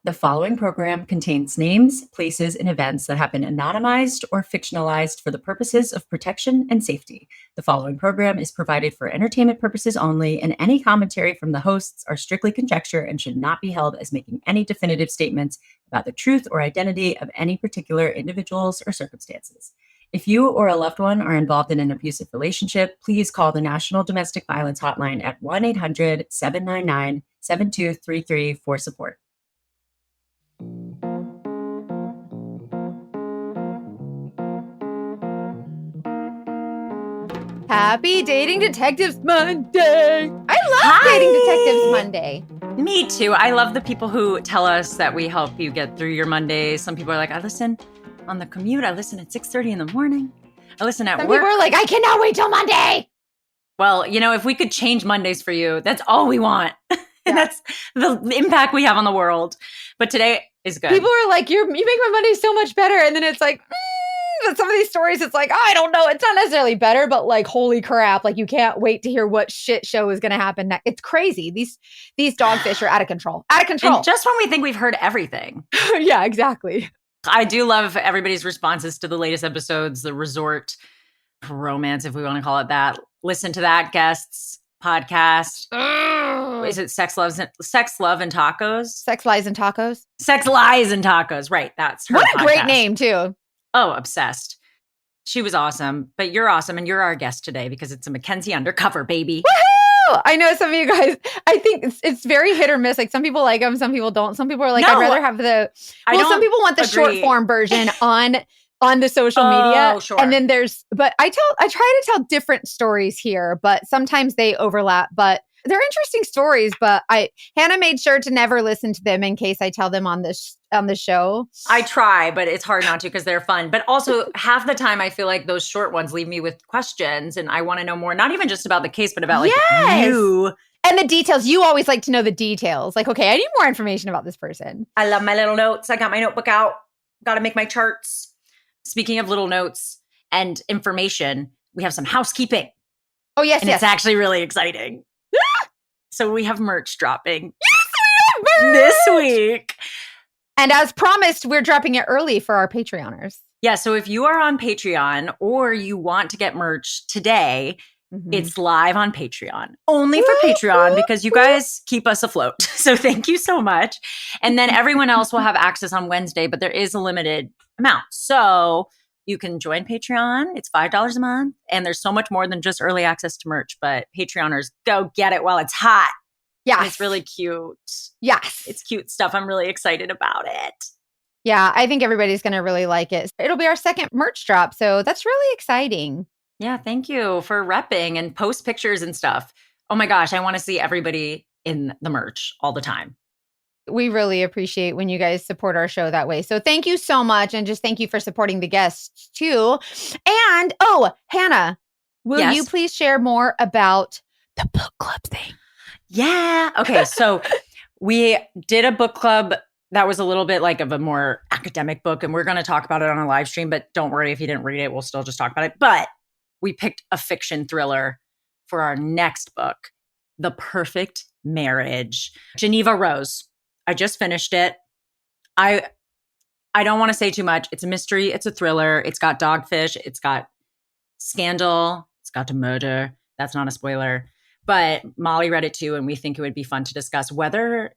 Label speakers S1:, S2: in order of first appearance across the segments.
S1: The following program contains names, places, and events that have been anonymized or fictionalized for the purposes of protection and safety. The following program is provided for entertainment purposes only, and any commentary from the hosts are strictly conjecture and should not be held as making any definitive statements about the truth or identity of any particular individuals or circumstances. If you or a loved one are involved in an abusive relationship, please call the National Domestic Violence Hotline at 1-800-799-7233 for support.
S2: Happy Dating Detectives Monday! I love Dating Detectives Monday.
S1: Me too. I love the people who tell us that we help you get through your Mondays. Some people are like, I listen on the commute. I listen at 6:30 in the morning. I listen at
S2: Some
S1: work.
S2: people are like, I cannot wait till Monday.
S1: Well, you know, if we could change Mondays for you, that's all we want. And that's the impact we have on the world. But today is good.
S2: People are like, you make my Monday so much better. And then it's like, but some of these stories, it's like, I don't know. It's not necessarily better, but like, holy crap. Like, you can't wait to hear what shit show is going to happen next. It's crazy. These Dogfish are out of control. Out of control.
S1: And just when we think we've heard everything.
S2: Yeah, exactly.
S1: I do love everybody's responses to the latest episodes, the resort romance, if we want to call it that. Listen to that guests podcast. Is it Sex, Love, and Tacos?
S2: Sex, Lies, and Tacos?
S1: Sex, Lies, and Tacos. Right. That's her
S2: What a
S1: podcast.
S2: great name, too.
S1: Oh, obsessed. She was awesome. But you're awesome. And you're our guest today because it's a Mackenzie Undercover, baby.
S2: Woohoo! I know some of you guys, I think it's very hit or miss. Like, some people like them, some people don't. Some people are like, I'd rather have some people want the short form version on the social media.
S1: Sure.
S2: And then but I try to tell different stories here, but sometimes they overlap. But they're interesting stories, but Hanna made sure to never listen to them in case I tell them on the show.
S1: I try, but it's hard not to because they're fun. But also half the time I feel like those short ones leave me with questions and I want to know more, not even just about the case, but about like you.
S2: And the details. You always like to know the details. Like, okay, I need more information about this person.
S1: I love my little notes. I got my notebook out. Got to make my charts. Speaking of little notes and information, we have some housekeeping.
S2: Oh, yes,
S1: and it's actually really exciting. So we have merch dropping.
S2: Yes, we have merch!
S1: This week.
S2: And as promised, we're dropping it early for our Patreoners.
S1: Yeah, so if you are on Patreon or you want to get merch today, it's live on Patreon. Only for Patreon because you guys keep us afloat. So thank you so much. And then everyone else will have access on Wednesday, but there is a limited amount. So you can join Patreon. It's $5 a month. And there's so much more than just early access to merch. But Patreoners, go get it while it's hot.
S2: Yeah.
S1: It's really cute.
S2: Yes.
S1: It's cute stuff. I'm really excited about it.
S2: Yeah, I think everybody's going to really like it. It'll be our second merch drop. So that's really exciting.
S1: Yeah, thank you for repping and post pictures and stuff. Oh my gosh, I want to see everybody in the merch all the time.
S2: We really appreciate when you guys support our show that way. So thank you so much. And just thank you for supporting the guests too. And, Hanna, will you please share more about the book club thing?
S1: Yeah. Okay. So we did a book club that was a little bit like of a more academic book. And we're going to talk about it on a live stream. But don't worry if you didn't read it. We'll still just talk about it. But we picked a fiction thriller for our next book, The Perfect Marriage. Geneva Rose. I just finished it. I don't want to say too much. It's a mystery. It's a thriller. It's got Dogfish. It's got scandal. It's got a murder. That's not a spoiler. But Molly read it too, and we think it would be fun to discuss whether,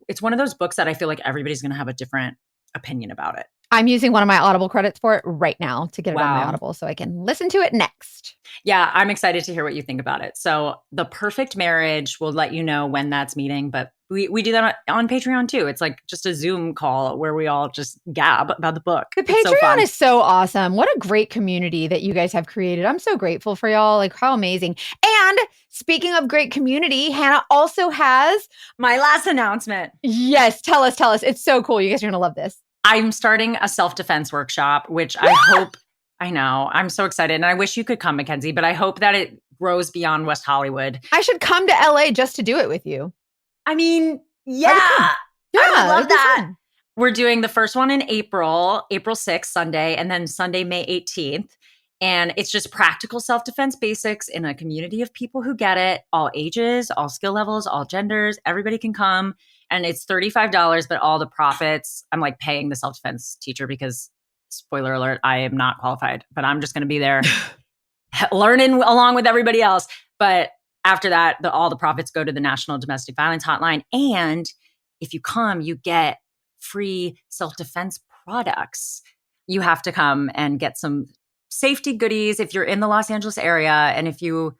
S1: it's one of those books that I feel like everybody's going to have a different opinion about it.
S2: I'm using one of my Audible credits for it right now to get it on my Audible so I can listen to it next.
S1: Yeah, I'm excited to hear what you think about it. So The Perfect Marriage, we'll let you know when that's meeting, but we do that on Patreon too. It's like just a Zoom call where we all just gab about the book.
S2: The Patreon is so awesome. What a great community that you guys have created. I'm so grateful for y'all. Like, how amazing. And speaking of great community, Hanna also has
S1: my last announcement.
S2: Yes, tell us. It's so cool. You guys are going to love this.
S1: I'm starting a self-defense workshop, which I hope, I know, I'm so excited. And I wish you could come, Mackenzie, but I hope that it grows beyond West Hollywood.
S2: I should come to LA just to do it with you.
S1: I mean, yeah. I would love that. Fun. We're doing the first one in April 6th, Sunday, and then Sunday, May 18th. And it's just practical self-defense basics in a community of people who get it, all ages, all skill levels, all genders. Everybody can come. And it's $35, but all the profits, I'm like paying the self-defense teacher because, spoiler alert, I am not qualified, but I'm just going to be there learning along with everybody else. But after that, all the profits go to the National Domestic Violence Hotline. And if you come, you get free self-defense products. You have to come and get some safety goodies if you're in the Los Angeles area. And if you,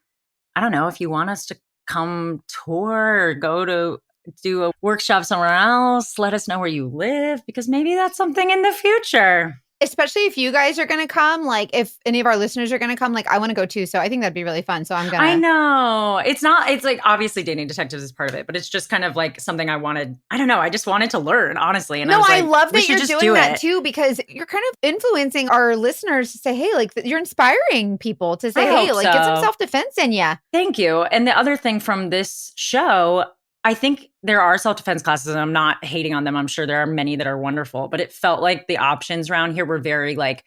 S1: I don't know, if you want us to come tour or go to do a workshop somewhere else, let us know where you live, because maybe that's something in the future.
S2: Especially if you guys are going to come, like if any of our listeners are going to come, like I want to go too. So I think that'd be really fun. So I'm going to.
S1: I know. It's like obviously Dating Detectives is part of it, but it's just kind of like something I wanted. I don't know. I just wanted to learn, honestly. And
S2: no, I
S1: like,
S2: love that you're doing that too, because you're kind of influencing our listeners to say, hey, like you're inspiring people to say, hey, like get some self-defense in you.
S1: Thank you. And the other thing from this show, I think there are self-defense classes, and I'm not hating on them. I'm sure there are many that are wonderful, but it felt like the options around here were very like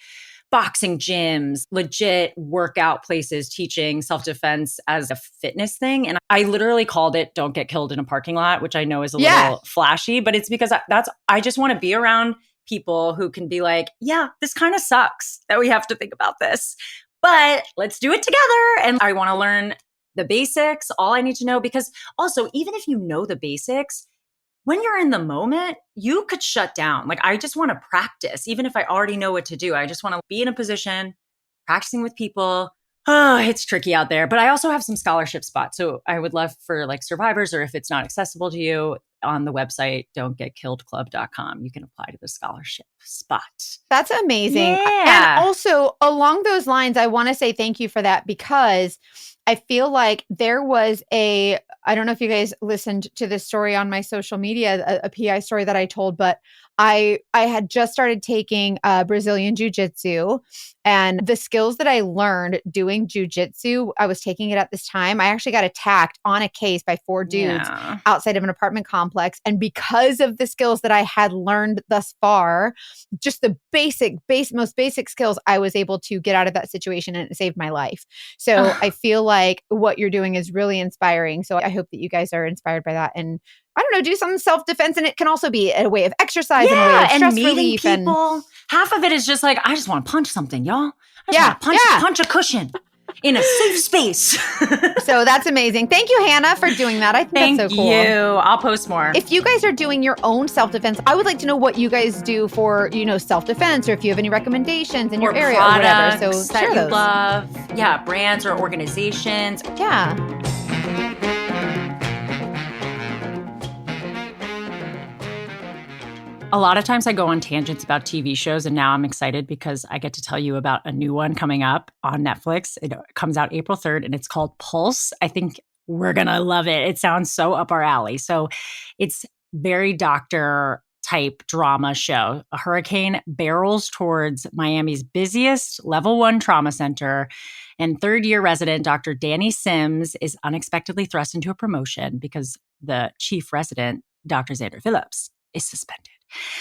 S1: boxing gyms, legit workout places teaching self-defense as a fitness thing. And I literally called it "Don't Get Killed in a Parking Lot," which I know is a little flashy, but it's because I just want to be around people who can be like, yeah, this kind of sucks that we have to think about this, but let's do it together. And I want to learn the basics, all I need to know, because also, even if you know the basics, when you're in the moment, you could shut down. Like, I just want to practice, even if I already know what to do. I just want to be in a position, practicing with people. Oh, it's tricky out there, but I also have some scholarship spots. So I would love for like survivors, or if it's not accessible to you, on the website, don'tgetkilledclub.com, you can apply to the scholarship spot.
S2: That's amazing.
S1: Yeah.
S2: And also along those lines, I want to say thank you for that, because I feel like there was I don't know if you guys listened to this story on my social media, a PI story that I told, but I had just started taking Brazilian Jiu-Jitsu, and the skills that I learned doing Jiu-Jitsu, I was taking it at this time. I actually got attacked on a case by 4 dudes outside of an apartment complex. And because of the skills that I had learned thus far, just the most basic skills, I was able to get out of that situation, and it saved my life. So I feel like what you're doing is really inspiring. So I hope that you guys are inspired by that. And I don't know, do some self-defense. And it can also be a way of exercise and a way of stress relief.
S1: People. Half of it is just like, I just want to punch something, y'all. I just want to punch a cushion in a safe space.
S2: So that's amazing. Thank you, Hanna, for doing that. I think that's so cool.
S1: Thank you. I'll post more.
S2: If you guys are doing your own self-defense, I would like to know what you guys do for, self-defense, or if you have any recommendations in your area or whatever. So share those.
S1: Love. Yeah, brands or organizations.
S2: Yeah.
S1: A lot of times I go on tangents about TV shows, and now I'm excited because I get to tell you about a new one coming up on Netflix. It comes out April 3rd, and it's called Pulse. I think we're going to love it. It sounds so up our alley. So it's very doctor type drama show. A hurricane barrels towards Miami's busiest level 1 trauma center, and third-year resident Dr. Danny Sims is unexpectedly thrust into a promotion because the chief resident, Dr. Xander Phillips, is suspended.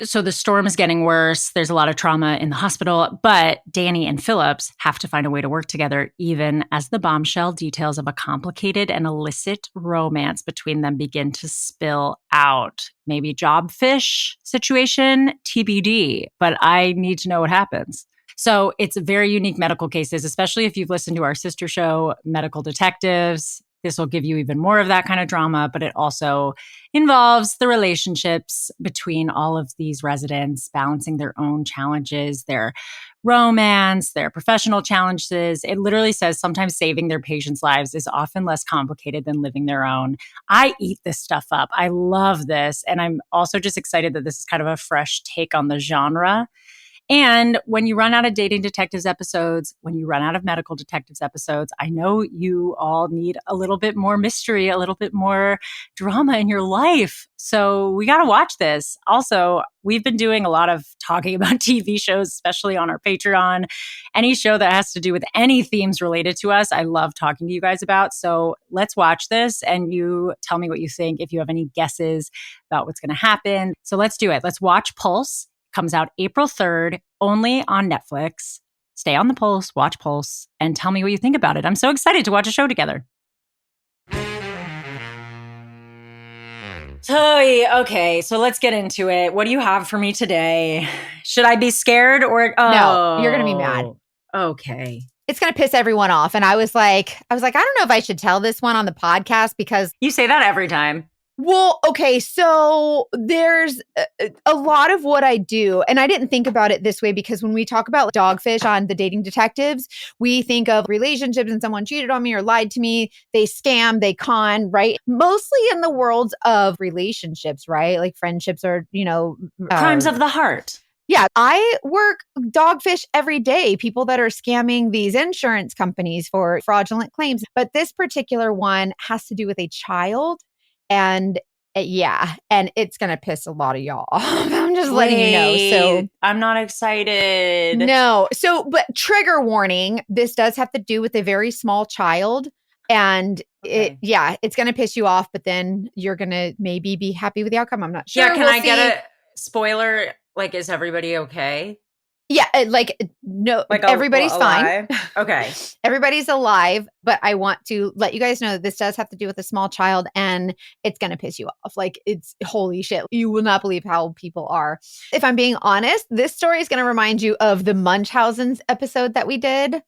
S1: So the storm is getting worse. There's a lot of trauma in the hospital, but Danny and Phillips have to find a way to work together, even as the bombshell details of a complicated and illicit romance between them begin to spill out. Maybe Jobfish situation, TBD, but I need to know what happens. So it's very unique medical cases, especially if you've listened to our sister show, Medical Detectives. This will give you even more of that kind of drama, but it also involves the relationships between all of these residents, balancing their own challenges, their romance, their professional challenges. It literally says sometimes saving their patients' lives is often less complicated than living their own. I eat this stuff up. I love this. And I'm also just excited that this is kind of a fresh take on the genre. And when you run out of Dating Detectives episodes, when you run out of Medical Detectives episodes, I know you all need a little bit more mystery, a little bit more drama in your life. So we got to watch this. Also, we've been doing a lot of talking about TV shows, especially on our Patreon. Any show that has to do with any themes related to us, I love talking to you guys about. So let's watch this, and you tell me what you think, if you have any guesses about what's going to happen. So let's do it. Let's watch Pulse. Comes out April 3rd, only on Netflix. Stay on the pulse, watch Pulse, and tell me what you think about it. I'm so excited to watch a show together. Okay, so let's get into it. What do you have for me today? Should I be scared or
S2: No, you're going to be mad.
S1: Okay.
S2: It's going to piss everyone off. And I was like, I don't know if I should tell this one on the podcast because
S1: You say that every time.
S2: well, okay, so there's a lot of what I do, and I didn't think about it this way because when we talk about Dogfish on the Dating Detectives, we think of relationships and someone cheated on me or lied to me, they scam, they con, right? Mostly in the worlds of relationships, right? Like friendships or,
S1: Crimes of the heart.
S2: yeah, I work dogfish every day, people that are scamming these insurance companies for fraudulent claims. But this particular one has to do with a child. And yeah, and it's going to piss a lot of y'all off. I'm just letting you know. So
S1: I'm not excited.
S2: No. So, but trigger warning, this does have to do with a very small child. And it's going to piss you off, but then you're going to maybe be happy with the outcome. I'm not sure.
S1: Yeah, can I get a spoiler? Like, is everybody okay?
S2: Yeah, no, everybody's fine.
S1: Okay.
S2: Everybody's alive, but I want to let you guys know that this does have to do with a small child and it's going to piss you off. Like, it's holy shit. You will not believe how people are. If I'm being honest, this story is going to remind you of the Munchausen's episode that we did.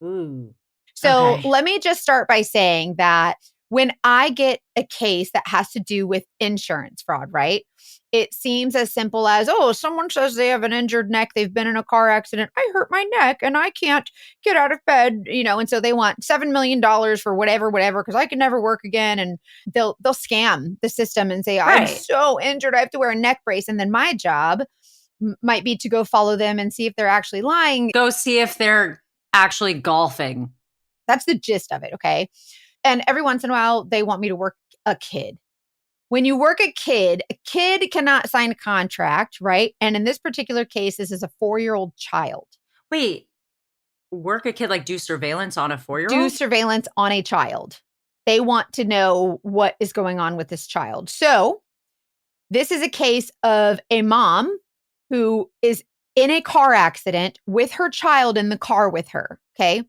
S1: Ooh.
S2: So let me just start by saying that when I get a case that has to do with insurance fraud, right? It seems as simple as, oh, someone says they have an injured neck. They've been in a car accident. I hurt my neck and I can't get out of bed, and so they want $7 million for whatever, because I can never work again. And they'll scam the system and say, I'm so injured. I have to wear a neck brace. And then my job might be to go follow them and see if they're actually lying.
S1: Go see if they're actually golfing.
S2: That's the gist of it. Okay. And every once in a while, they want me to work a kid. When you work a kid cannot sign a contract, right? And in this particular case, this is a 4-year-old child.
S1: Wait, work a kid, like do surveillance on a 4-year-old?
S2: Do surveillance on a child. They want to know what is going on with this child. So this is a case of a mom who is in a car accident with her child in the car with her, okay?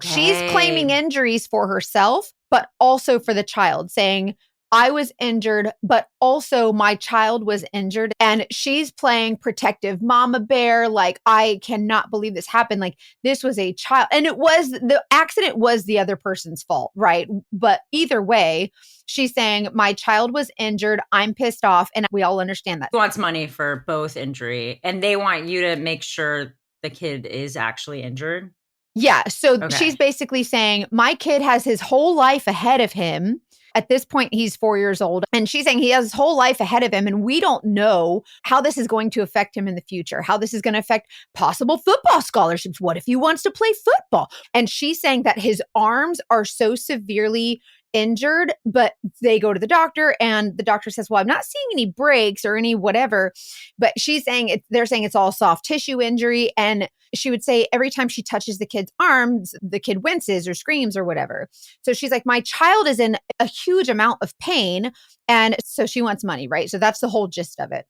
S2: She's claiming injuries for herself, but also for the child, saying, I was injured, but also my child was injured. And she's playing protective mama bear. Like, I cannot believe this happened. Like, this was a child. And the accident was the other person's fault, right? But either way, she's saying, my child was injured. I'm pissed off. And we all understand that.
S1: She wants money for both injury. And they want you to make sure the kid is actually injured.
S2: Yeah. So she's basically saying, my kid has his whole life ahead of him. At this point, he's 4 years old. And she's saying he has his whole life ahead of him. And we don't know how this is going to affect him in the future, how this is going to affect possible football scholarships. What if he wants to play football? And she's saying that his arms are so severely injured, but they go to the doctor and the doctor says, well, I'm not seeing any breaks or any whatever, but they're saying it's all soft tissue injury. And she would say every time she touches the kid's arms, the kid winces or screams or whatever. So she's like, my child is in a huge amount of pain. And so she wants money, right? So that's the whole gist of it.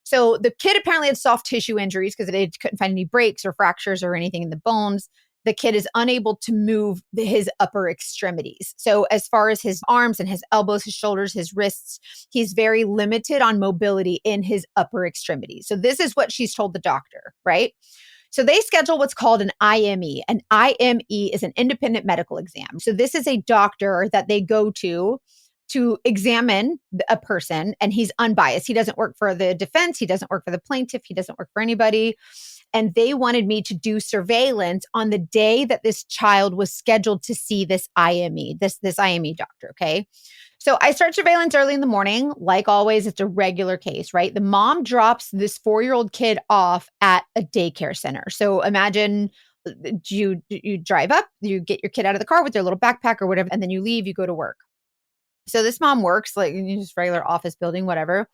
S2: So the kid apparently had soft tissue injuries because they couldn't find any breaks or fractures or anything in the bones. The kid is unable to move his upper extremities. So as far as his arms and his elbows, his shoulders, his wrists, he's very limited on mobility in his upper extremities. So this is what she's told the doctor, right? So they schedule what's called an IME. An IME is an independent medical exam. So this is a doctor that they go to examine a person, and he's unbiased. He doesn't work for the defense. He doesn't work for the plaintiff. He doesn't work for anybody. And they wanted me to do surveillance on the day that this child was scheduled to see this IME, this IME doctor, okay? So I start surveillance early in the morning. Like always, it's a regular case, right? The mom drops this 4-year-old kid off at a daycare center. So imagine you drive up, you get your kid out of the car with their little backpack or whatever, and then you leave, you go to work. So this mom works like in just regular office building, whatever.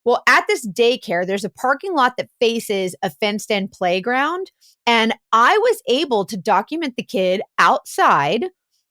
S2: Well, at this daycare, there's a parking lot that faces a fenced-in playground. And I was able to document the kid outside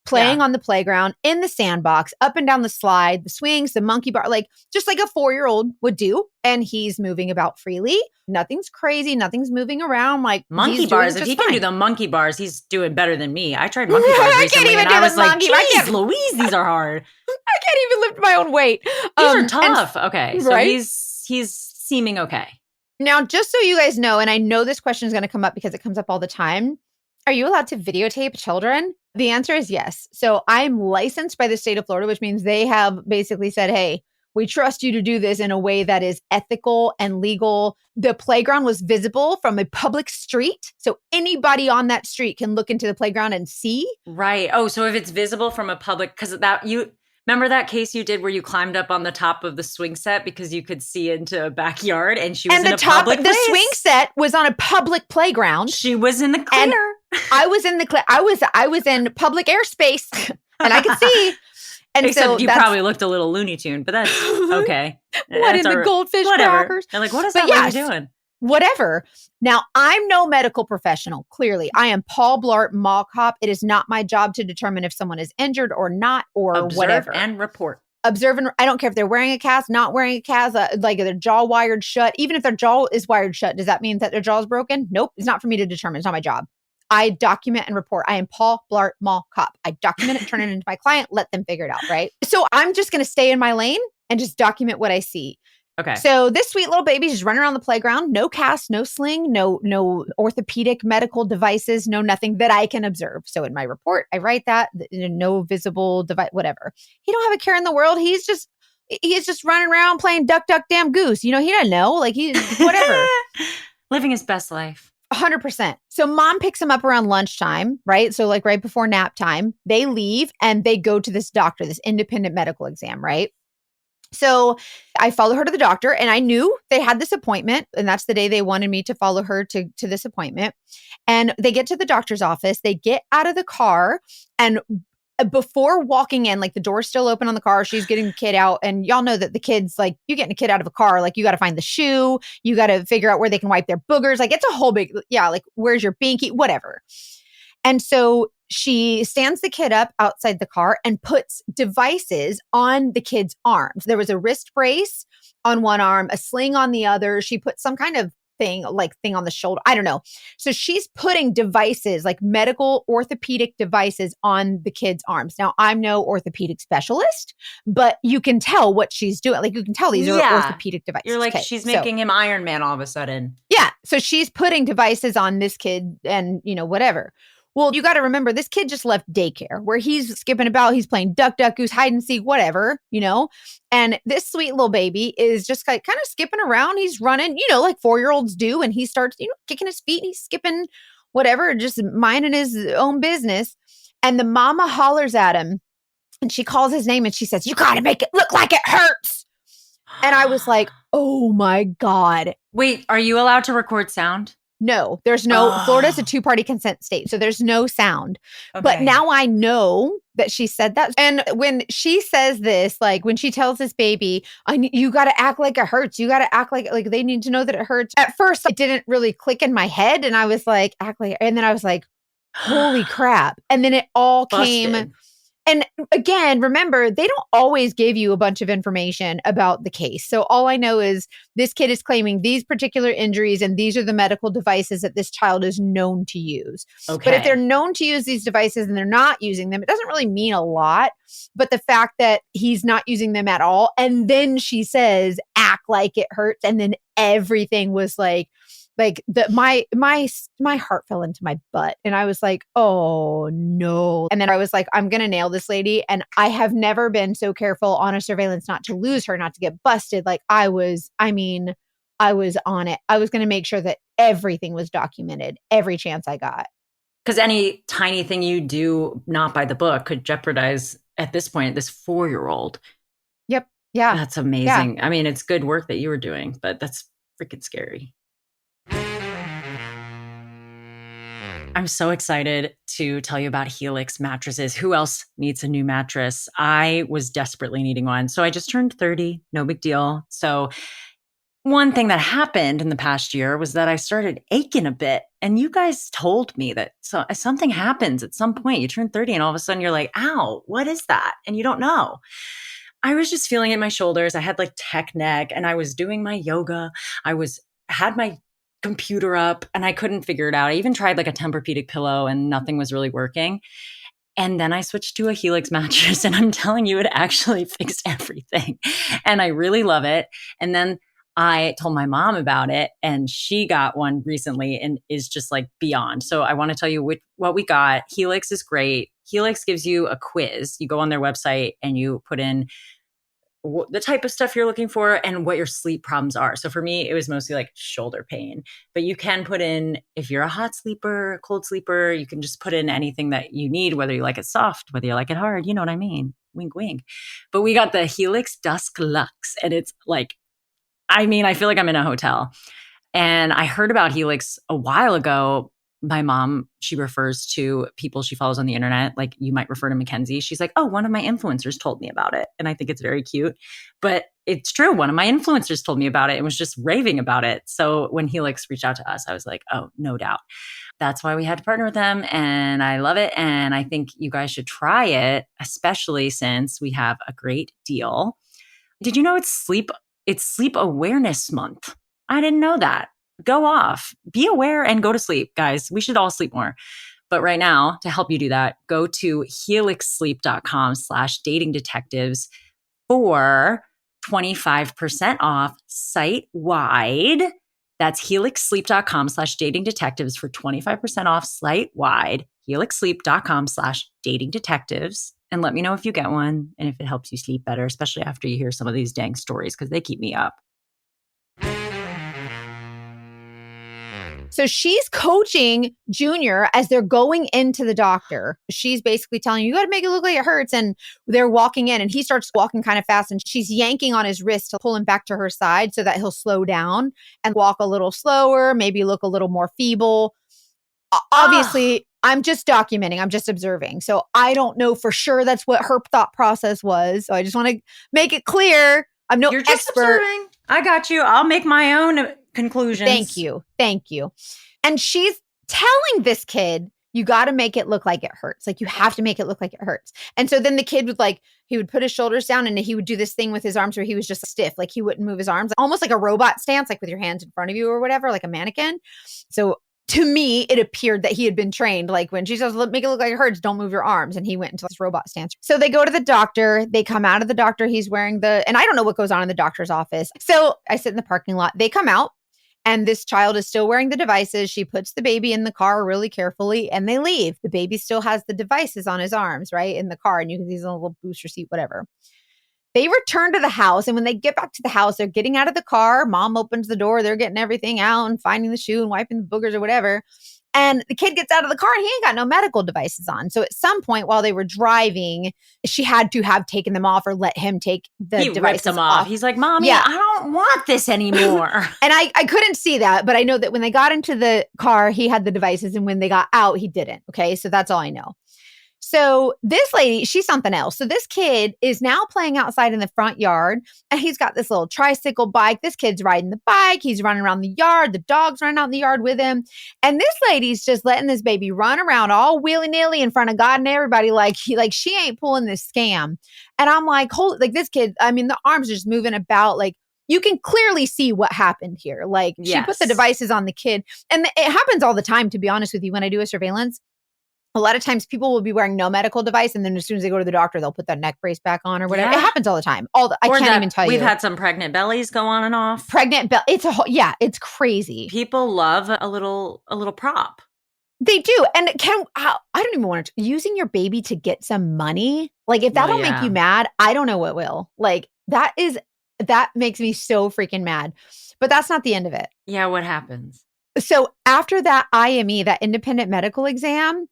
S2: playing on the playground, in the sandbox, up and down the slide, the swings, the monkey bar, like just like a 4-year-old would do. And he's moving about freely. Nothing's crazy. Nothing's moving around. Like
S1: monkey bars. If he can do the monkey bars, he's doing better than me. I tried monkey bars recently and I was like, geez, Louise, these are hard.
S2: I can't even lift my own weight.
S1: These are tough. Okay. So he's seeming okay.
S2: Now, just so you guys know, and I know this question is going to come up because it comes up all the time. Are you allowed to videotape children? The answer is yes. So I'm licensed by the state of Florida, which means they have basically said, hey, we trust you to do this in a way that is ethical and legal. The playground was visible from a public street. So anybody on that street can look into the playground and see.
S1: Right. Oh, so if it's visible from a public, because remember that case you did where you climbed up on the top of the swing set because you could see into a backyard and she was in a public place?
S2: The swing set was on a public playground.
S1: She was in the clear.
S2: I was in the clear. I was in public airspace and I could see. And
S1: except
S2: so
S1: you probably looked a little Looney Tune, but that's okay.
S2: What in the goldfish crackers?
S1: They're like, what is that lady doing?
S2: Whatever. Now, I'm no medical professional, clearly. I am Paul Blart, Mall Cop. It is not my job to determine if someone is injured or not or
S1: Observe
S2: whatever.
S1: And report.
S2: Observe and I don't care if they're wearing a cast, not wearing a cast, like their jaw wired shut. Even if their jaw is wired shut, does that mean that their jaw is broken? Nope. It's not for me to determine. It's not my job. I document and report. I am Paul Blart, Mall Cop. I document it, turn it into my client, let them figure it out, right? So I'm just going to stay in my lane and just document what I see.
S1: Okay.
S2: So this sweet little baby's just running around the playground, no cast, no sling, no orthopedic medical devices, no nothing that I can observe. So in my report, I write that, no visible device, whatever. He don't have a care in the world. He's just running around playing duck, duck, damn goose. He doesn't know. Like he's whatever.
S1: Living his best life.
S2: 100%. So mom picks him up around lunchtime, right? So like right before nap time, they leave and they go to this doctor, this independent medical exam, right? So I follow her to the doctor and I knew they had this appointment and that's the day they wanted me to follow her to this appointment. And they get to the doctor's office, they get out of the car and before walking in, like the door's still open on the car, she's getting the kid out. And y'all know that the kids, like you getting a kid out of a car, like you got to find the shoe, you got to figure out where they can wipe their boogers. Like it's a whole big, like where's your binky, whatever. And so she stands the kid up outside the car and puts devices on the kid's arms. There was a wrist brace on one arm, a sling on the other. She put some kind of thing on the shoulder. I don't know. So she's putting devices, like medical orthopedic devices on the kid's arms. Now, I'm no orthopedic specialist, but you can tell what she's doing. Like you can tell these are orthopedic devices.
S1: You're like, she's making him Iron Man all of a sudden.
S2: Yeah. So she's putting devices on this kid and, whatever. Well, you got to remember, this kid just left daycare where he's skipping about. He's playing duck, duck, goose, hide and seek, whatever, And this sweet little baby is just like kind of skipping around. He's running, like 4-year-olds do. And he starts, kicking his feet. And he's skipping, whatever, just minding his own business. And the mama hollers at him and she calls his name and she says, you got to make it look like it hurts. And I was like, oh my God.
S1: Wait, are you allowed to record sound?
S2: No, there's no, Florida's a 2-party consent state. So there's no sound. Okay. But now I know that she said that. And when she says this, like when she tells this baby, you got to act like it hurts. You got to act like they need to know that it hurts. At first, it didn't really click in my head. And I was like, act like, and then I was like, holy crap. And then it all came. And again, remember, they don't always give you a bunch of information about the case. So all I know is this kid is claiming these particular injuries and these are the medical devices that this child is known to use. Okay. But if they're known to use these devices and they're not using them, it doesn't really mean a lot. But the fact that he's not using them at all, and then she says, act like it hurts. And then everything was like my heart fell into my butt and I was like, oh no. And then I was like, I'm going to nail this lady. And I have never been so careful on a surveillance not to lose her, not to get busted. Like I was on it. I was going to make sure that everything was documented, every chance I got.
S1: Because any tiny thing you do not by the book could jeopardize, at this point, this 4-year-old.
S2: Yep. Yeah.
S1: That's amazing. Yeah. I mean, it's good work that you were doing, but that's freaking scary. I'm so excited to tell you about Helix mattresses. Who else needs a new mattress? I was desperately needing one. So I just turned 30, no big deal. So one thing that happened in the past year was that I started aching a bit. And you guys told me that something happens at some point. You turn 30 and all of a sudden you're like, ow, what is that? And you don't know. I was just feeling it in my shoulders. I had like tech neck and I was doing my yoga. Had my computer up and I couldn't figure it out. I even tried like a Tempur-Pedic pillow and nothing was really working. And then I switched to a Helix mattress and I'm telling you, it actually fixed everything. And I really love it. And then I told my mom about it and she got one recently and is just like beyond. So I want to tell you what we got. Helix is great. Helix gives you a quiz. You go on their website and you put in the type of stuff you're looking for and what your sleep problems are. So for me, it was mostly like shoulder pain, but you can put in, if you're a hot sleeper, cold sleeper, you can just put in anything that you need, whether you like it soft, whether you like it hard, you know what I mean? Wink, wink. But we got the Helix Dusk Luxe and it's like, I mean, I feel like I'm in a hotel. And I heard about Helix a while ago. My mom, she refers to people she follows on the internet. Like you might refer to Mackenzie. She's like, oh, one of my influencers told me about it. And I think it's very cute. But it's true. One of my influencers told me about it and was just raving about it. So when Helix reached out to us, I was like, oh, no doubt. That's why we had to partner with them. And I love it. And I think you guys should try it, especially since we have a great deal. Did you know it's Sleep Awareness Month? I didn't know that. Go off, be aware and go to sleep, guys. We should all sleep more. But right now, to help you do that, go to helixsleep.com/dating detectives for 25% off site-wide. That's helixsleep.com/dating detectives for 25% off site-wide. helixsleep.com/dating detectives. And let me know if you get one and if it helps you sleep better, especially after you hear some of these dang stories, because they keep me up.
S2: So she's coaching Junior as they're going into the doctor. She's basically telling you got to make it look like it hurts. And they're walking in and he starts walking kind of fast and she's yanking on his wrist to pull him back to her side so that he'll slow down and walk a little slower, maybe look a little more feeble. Obviously, I'm just documenting. I'm just observing. So I don't know for sure that's what her thought process was. So I just want to make it clear. I'm no
S1: You're just
S2: expert.
S1: Observing. I got you. I'll make my own conclusions.
S2: Thank you. Thank you. And she's telling this kid, you got to make it look like it hurts. Like you have to make it look like it hurts. And so then the kid would he would put his shoulders down and he would do this thing with his arms where he was just stiff. Like he wouldn't move his arms, almost like a robot stance, like with your hands in front of you or whatever, like a mannequin. So to me, it appeared that he had been trained. Like when she says, make it look like it hurts, don't move your arms. And he went into this robot stance. So they go to the doctor. They come out of the doctor. He's wearing and I don't know what goes on in the doctor's office. So I sit in the parking lot. They come out and this child is still wearing the devices. She puts the baby in the car really carefully and they leave. The baby still has the devices on his arms, right? In the car. And you can see a little booster seat, whatever. They return to the house. And when they get back to the house, they're getting out of the car. Mom opens the door. They're getting everything out and finding the shoe and wiping the boogers or whatever. And the kid gets out of the car and he ain't got no medical devices on. So at some point while they were driving, she had to have taken them off or let him take the devices
S1: ripped them off. He's like, Mommy, I don't want this anymore.
S2: And I couldn't see that, but I know that when they got into the car, he had the devices. And when they got out, he didn't. Okay. So that's all I know. So this lady, she's something else. So this kid is now playing outside in the front yard and he's got this little tricycle bike. This kid's riding the bike. He's running around the yard. The dog's running out in the yard with him. And this lady's just letting this baby run around all willy-nilly in front of God and everybody like she ain't pulling this scam. And I'm like, this kid, I mean, the arms are just moving about like, you can clearly see what happened here. Like she put the devices on the kid. And it happens all the time, to be honest with you, when I do a surveillance. A lot of times people will be wearing no medical device. And then as soon as they go to the doctor, they'll put that neck brace back on or whatever. Yeah. It happens all the time. I can't even tell you.
S1: We've had some pregnant bellies go on and off.
S2: It's crazy.
S1: People love a little prop.
S2: They do. And I don't even want to, using your baby to get some money. Like if that don't make you mad, I don't know what will. Like that makes me so freaking mad. But that's not the end of it.
S1: Yeah. What happens?
S2: So after that IME, that independent medical exam,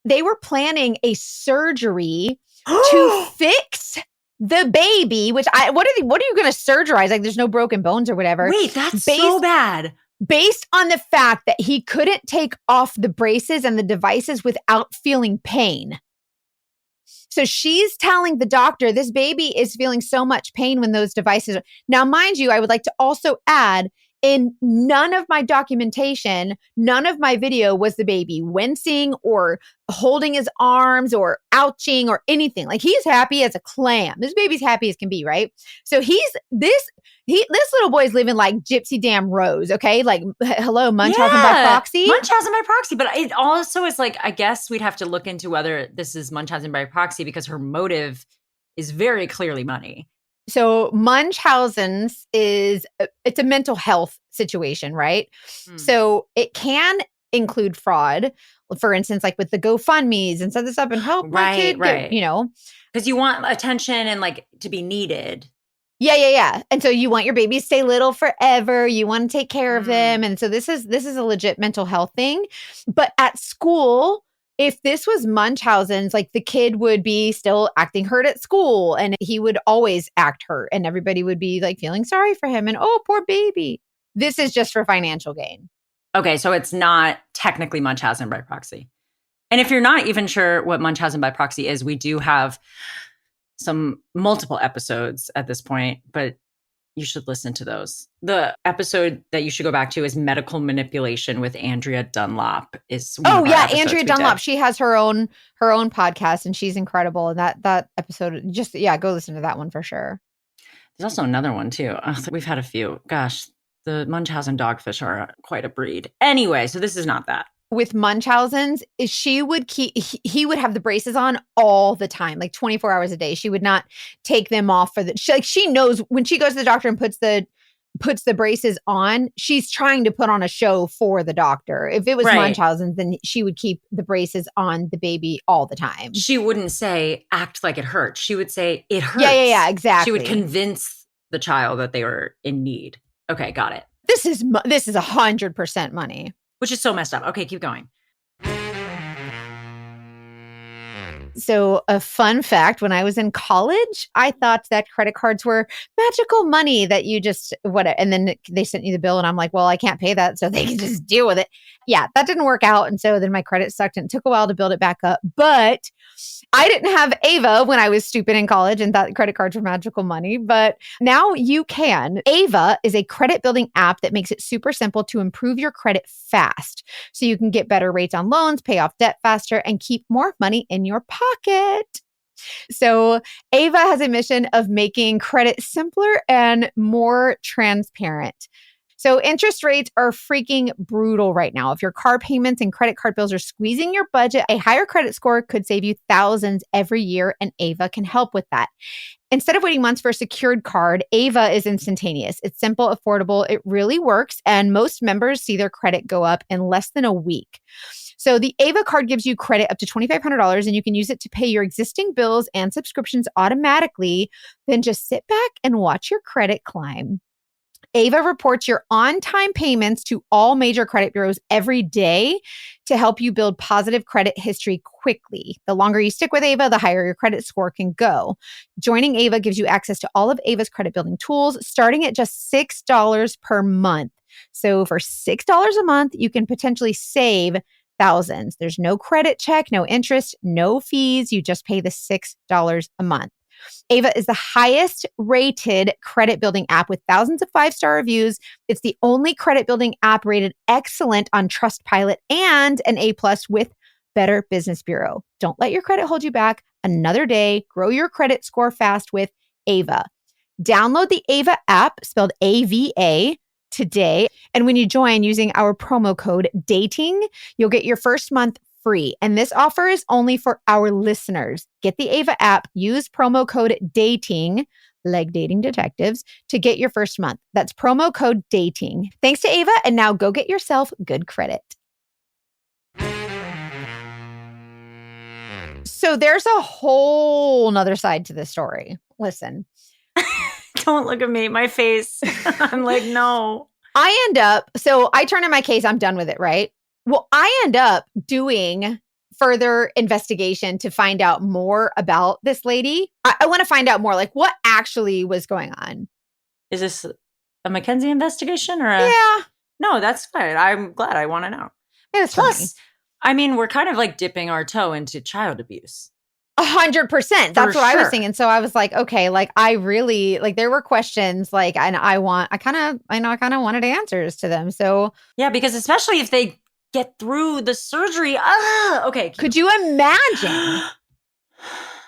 S2: they were planning a surgery to fix the baby, which what are you going to surgerize? Like there's no broken bones or whatever.
S1: Wait, that's so bad.
S2: Based on the fact that he couldn't take off the braces and the devices without feeling pain. So she's telling the doctor this baby is feeling so much pain when those devices are. Now, mind you, I would like to also add in none of my documentation, none of my video was the baby wincing or holding his arms or ouching or anything. Like he's happy as a clam. This baby's happy as can be, right? So this little boy's living like Gypsy Damn Rose, okay? Like hello, Munchausen by proxy.
S1: Munchausen by proxy, but it also is like I guess we'd have to look into whether this is Munchausen by proxy because her motive is very clearly money.
S2: So Munchausen's it's a mental health situation, right? So it can include fraud. For instance, like with the GoFundMe's and set this up and help my kid get,
S1: because you want attention and like to be needed.
S2: Yeah. And so you want your baby to stay little forever. You want to take care of them. And so this is a legit mental health thing. But at school, if this was Munchausen's, like the kid would be still acting hurt at school and he would always act hurt and everybody would be like feeling sorry for him and, oh, poor baby. This is just for financial gain.
S1: Okay, so it's not technically Munchausen by proxy. And if you're not even sure what Munchausen by proxy is, we do have multiple episodes at this point, but you should listen to those. The episode that you should go back to is Medical Manipulation with Andrea Dunlop.
S2: Andrea Dunlop. She has her own podcast and she's incredible. And that episode, go listen to that one for sure.
S1: There's also another one too. We've had a few. Gosh, the Munchausen dogfish are quite a breed. Anyway, so this is not that.
S2: With Munchausen's, he would have the braces on all the time, like 24 hours a day. She would not take them off she knows when she goes to the doctor and puts the braces on, she's trying to put on a show for the doctor. If it was Munchausen's, then she would keep the braces on the baby all the time.
S1: She wouldn't say, act like it hurts. She would say, it hurts.
S2: Yeah, exactly.
S1: She would convince the child that they were in need. Okay, got it.
S2: This is 100% money.
S1: Which is so messed up. Okay, keep going.
S2: So a fun fact, when I was in college, I thought that credit cards were magical money that you just, and then they sent you the bill and I'm like, well, I can't pay that. So they can just deal with it. Yeah, that didn't work out. And so then my credit sucked and it took a while to build it back up. But I didn't have Ava when I was stupid in college and thought credit cards were magical money, but now you can. Ava is a credit building app that makes it super simple to improve your credit fast. So you can get better rates on loans, pay off debt faster, and keep more money in your pocket. So Ava has a mission of making credit simpler and more transparent. So interest rates are freaking brutal right now. If your car payments and credit card bills are squeezing your budget, a higher credit score could save you thousands every year, and Ava can help with that. Instead of waiting months for a secured card, Ava is instantaneous. It's simple, affordable, it really works, and most members see their credit go up in less than a week. So the Ava card gives you credit up to $2,500 and you can use it to pay your existing bills and subscriptions automatically. Then just sit back and watch your credit climb. Ava reports your on-time payments to all major credit bureaus every day to help you build positive credit history quickly. The longer you stick with Ava, the higher your credit score can go. Joining Ava gives you access to all of Ava's credit building tools, starting at just $6 per month. So for $6 a month, you can potentially save thousands. There's no credit check, no interest, no fees. You just pay the $6 a month. Ava is the highest rated credit building app with thousands of 5-star reviews. It's the only credit building app rated excellent on Trustpilot and an A+ with Better Business Bureau. Don't let your credit hold you back another day. Grow your credit score fast with Ava. Download the Ava app, spelled AVA, today. And when you join using our promo code DATING, you'll get your first month free. And this offer is only for our listeners. Get the Ava app, use promo code DATING, like dating detectives, to get your first month. That's promo code DATING. Thanks to Ava, and now go get yourself good credit. So there's a whole nother side to this story. Listen.
S1: Don't look at me, my face. I'm like, no.
S2: So I turn in my case, I'm done with it, right? Well, I end up doing further investigation to find out more about this lady. I want to find out more, like what actually was going on.
S1: Is this a Mackenzie investigation or
S2: Yeah.
S1: No, that's fine. I'm glad. I want to know.
S2: It's
S1: Plus,
S2: funny.
S1: I mean, we're kind of like dipping our toe into child abuse.
S2: 100%. That's
S1: For
S2: what I was
S1: sure.
S2: thinking. So I was like, okay, like I really like there were questions like, and I kind of wanted answers to them. So
S1: Yeah, because especially if they get through the surgery. Okay.
S2: could you imagine?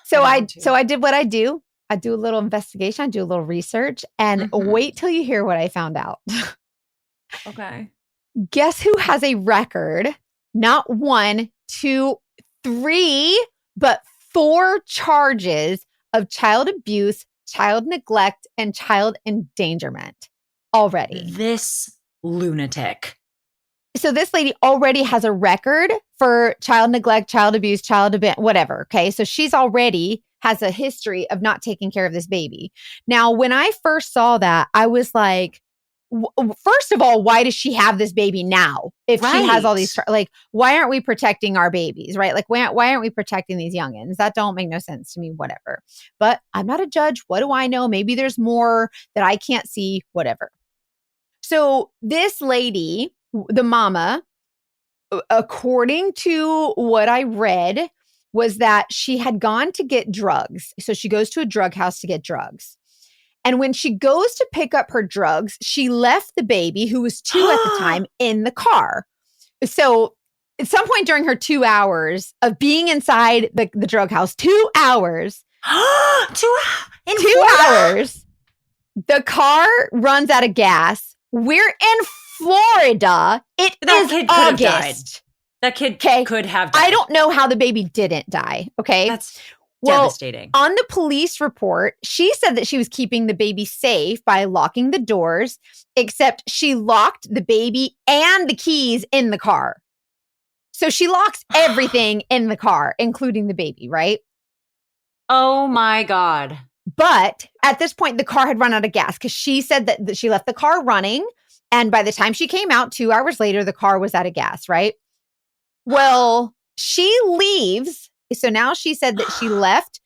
S2: So I did what I do. I do a little investigation. I do a little research, and wait till you hear what I found out.
S1: Okay.
S2: Guess who has a record? Not 1, 2, 3, but 4 charges of child abuse, child neglect, and child endangerment already.
S1: This lunatic.
S2: So this lady already has a record for child neglect, child abuse, whatever. Okay. So she's already has a history of not taking care of this baby. Now, when I first saw that, I was like, first of all, why does she have this baby now? If she has all these, like, why aren't we protecting our babies? Right. Like, why aren't we protecting these youngins? That don't make no sense to me, whatever. But I'm not a judge. What do I know? Maybe there's more that I can't see, whatever. So this lady, the mama, according to what I read, was that she had gone to get drugs. So she goes to a drug house to get drugs. And when she goes to pick up her drugs, she left the baby, who was 2 at the time, in the car. So at some point during her 2 hours of being inside the drug house, 2 hours, 2 hours, the car runs out of gas. We're in Florida. It is August.
S1: That kid could have died.
S2: I don't know how the baby didn't die. Okay.
S1: That's devastating.
S2: On the police report, she said that she was keeping the baby safe by locking the doors, except she locked the baby and the keys in the car. So she locks everything in the car, including the baby, right?
S1: Oh my God.
S2: But at this point, the car had run out of gas because she said that she left the car running. And by the time she came out 2 hours later, the car was out of gas, right? Well, she leaves. So now she said that she left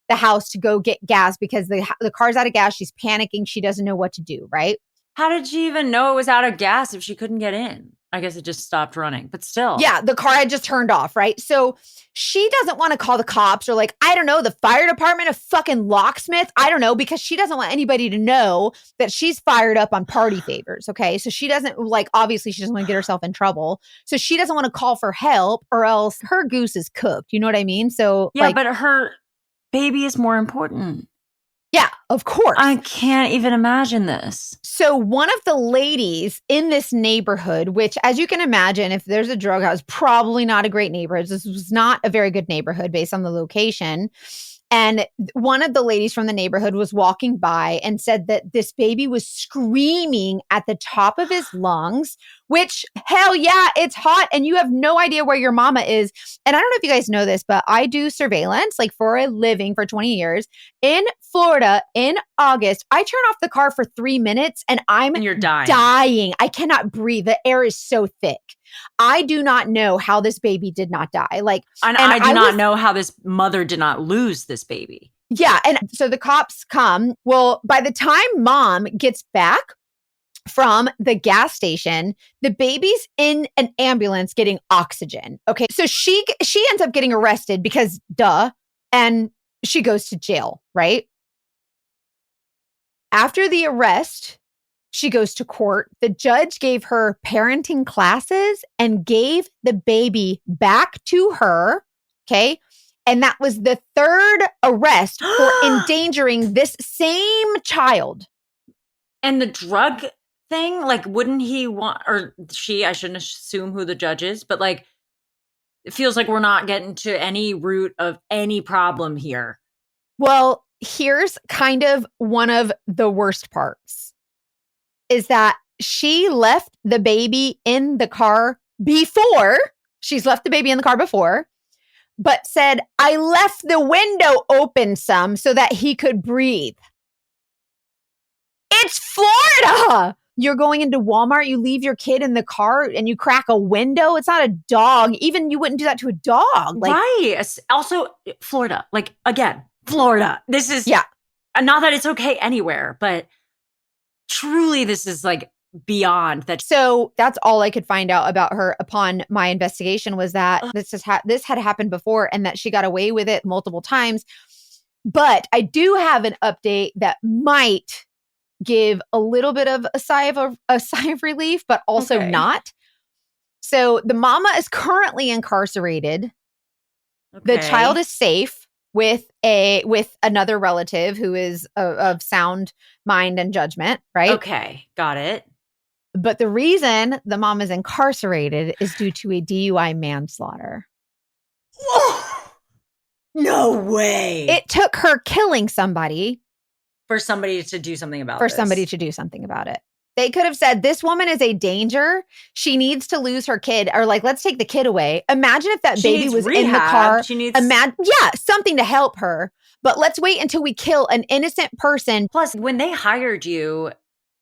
S2: the house to go get gas because the car's out of gas. She's panicking. She doesn't know what to do, right?
S1: How did she even know it was out of gas if she couldn't get in? I guess it just stopped running, but still.
S2: Yeah, the car had just turned off, right? So she doesn't want to call the cops or like, I don't know, the fire department, a fucking locksmith. I don't know, because she doesn't want anybody to know that she's fired up on party favors, okay? So she doesn't obviously she doesn't want to get herself in trouble. So she doesn't want to call for help or else her goose is cooked. You know what I mean? So
S1: yeah, but her baby is more important.
S2: Yeah, of course.
S1: I can't even imagine this.
S2: So one of the ladies in this neighborhood, which as you can imagine, if there's a drug house, probably not a great neighborhood. This was not a very good neighborhood based on the location. And one of the ladies from the neighborhood was walking by and said that this baby was screaming at the top of his lungs, which, hell yeah, it's hot and you have no idea where your mama is. And I don't know if you guys know this, but I do surveillance for a living for 20 years. In Florida, in August, I turn off the car for 3 minutes and
S1: you're
S2: dying. I cannot breathe. The air is so thick. I do not know how this baby did not die.
S1: And I do not know how this mother did not lose this baby.
S2: Yeah. And so the cops come. Well, by the time mom gets back from the gas station, the baby's in an ambulance getting oxygen. Okay. So she ends up getting arrested because duh. And she goes to jail, right? After the arrest, she goes to court. The judge gave her parenting classes and gave the baby back to her. Okay. And that was the third arrest for endangering this same child.
S1: And the drug thing, wouldn't he want, or she, I shouldn't assume who the judge is, but it feels like we're not getting to any root of any problem here.
S2: Well, here's kind of one of the worst parts. Is that she left the baby in the car before. She's left the baby in the car before, but said, I left the window open some so that he could breathe. It's Florida. You're going into Walmart, you leave your kid in the car and you crack a window. It's not a dog. Even you wouldn't do that to a dog.
S1: Right. Also, Florida. Again, Florida. This is,
S2: yeah.
S1: Not that it's okay anywhere, but truly, this is beyond that.
S2: So that's all I could find out about her upon my investigation was that this had happened before and that she got away with it multiple times. But I do have an update that might give a little bit of a sigh of relief, but also not. So the mama is currently incarcerated. The child is safe with another relative who is of sound mind and judgment, right?
S1: Okay, got it.
S2: But the reason the mom is incarcerated is due to a DUI manslaughter.
S1: Whoa! No way.
S2: It took her killing somebody
S1: for somebody to do something about
S2: it. They could have said, this woman is a danger. She needs to lose her kid. Or like, let's take the kid away. Imagine if that baby was in the car. Something to help her. But let's wait until we kill an innocent person.
S1: Plus, when they hired you,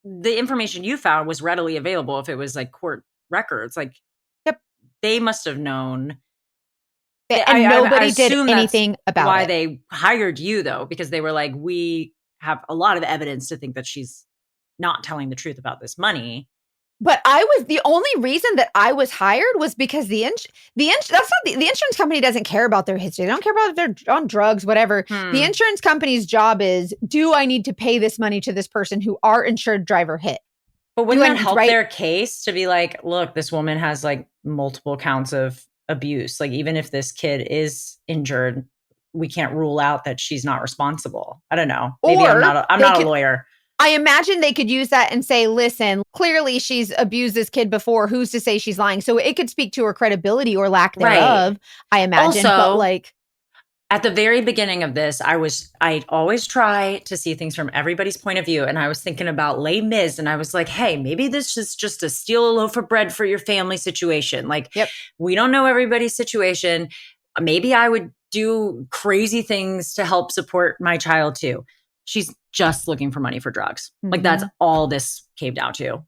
S1: the information you found was readily available if it was like court records. Like,
S2: yep,
S1: they must have known.
S2: And nobody did anything about it.
S1: Why they hired you, though, because they were like, we have a lot of evidence to think that she's not telling the truth about this money.
S2: But the only reason that I was hired was because the insurance company doesn't care about their history. They don't care about if they're on drugs, whatever. The insurance company's job is, do I need to pay this money to this person who our insured driver hit?
S1: But wouldn't that help their case to be like, look, this woman has like multiple counts of abuse. Like, even if this kid is injured, we can't rule out that she's not responsible. I don't know. Maybe I'm not a lawyer.
S2: I imagine they could use that and say, listen, clearly she's abused this kid before. Who's to say she's lying? So it could speak to her credibility or lack thereof, I imagine.
S1: Also,
S2: but like,
S1: at the very beginning of this, I always try to see things from everybody's point of view. And I was thinking about Les Mis, and I was like, hey, maybe this is just a steal a loaf of bread for your family situation. Like, we don't know everybody's situation. Maybe I would do crazy things to help support my child too. She's just looking for money for drugs. Like, that's all this came down to.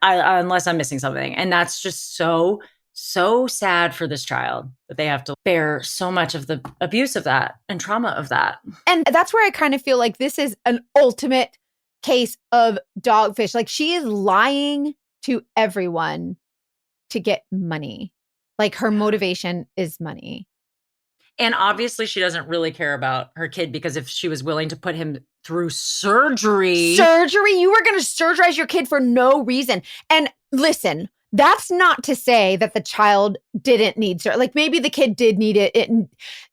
S1: Unless I'm missing something. And that's just so sad for this child that they have to bear so much of the abuse of that and trauma of that.
S2: And that's where I kind of feel like this is an ultimate case of Dogfish. Like, she is lying to everyone to get money. Like, her motivation is money.
S1: And obviously she doesn't really care about her kid, because if she was willing to put him through surgery,
S2: you were going to surgeries your kid for no reason. And listen, that's not to say that the child didn't need surgery. Like, maybe the kid did need it.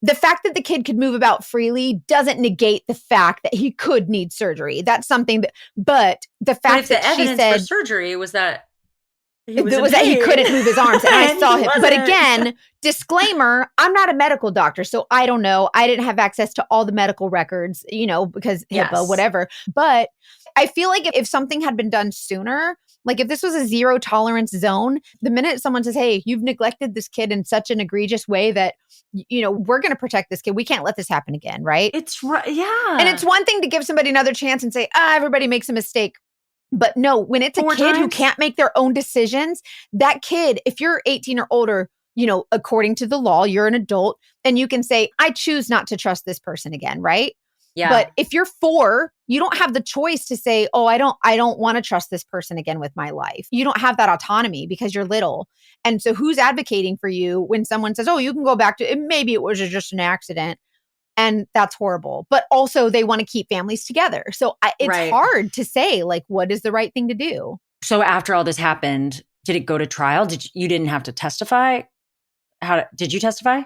S2: The fact that the kid could move about freely doesn't negate the fact that he could need surgery. That's something but the fact that she said
S1: for surgery was that
S2: he couldn't move his arms, and I saw him. But again, disclaimer, I'm not a medical doctor, so I don't know. I didn't have access to all the medical records, because HIPAA, whatever. But I feel like if something had been done sooner, like if this was a zero tolerance zone, the minute someone says, hey, you've neglected this kid in such an egregious way that, we're going to protect this kid. We can't let this happen again, right?
S1: It's right. Yeah.
S2: And it's one thing to give somebody another chance and say, everybody makes a mistake. But no, when it's a kid who can't make their own decisions, that kid, if you're 18 or older, according to the law, you're an adult, and you can say, I choose not to trust this person again, right?
S1: Yeah.
S2: But if you're 4, you don't have the choice to say, oh, I don't want to trust this person again with my life. You don't have that autonomy because you're little. And so who's advocating for you when someone says, oh, you can go back to it? Maybe it was just an accident. And that's horrible. But also they want to keep families together. So it's hard to say, like, what is the right thing to do?
S1: So after all this happened, did it go to trial? You didn't have to testify? Did you testify?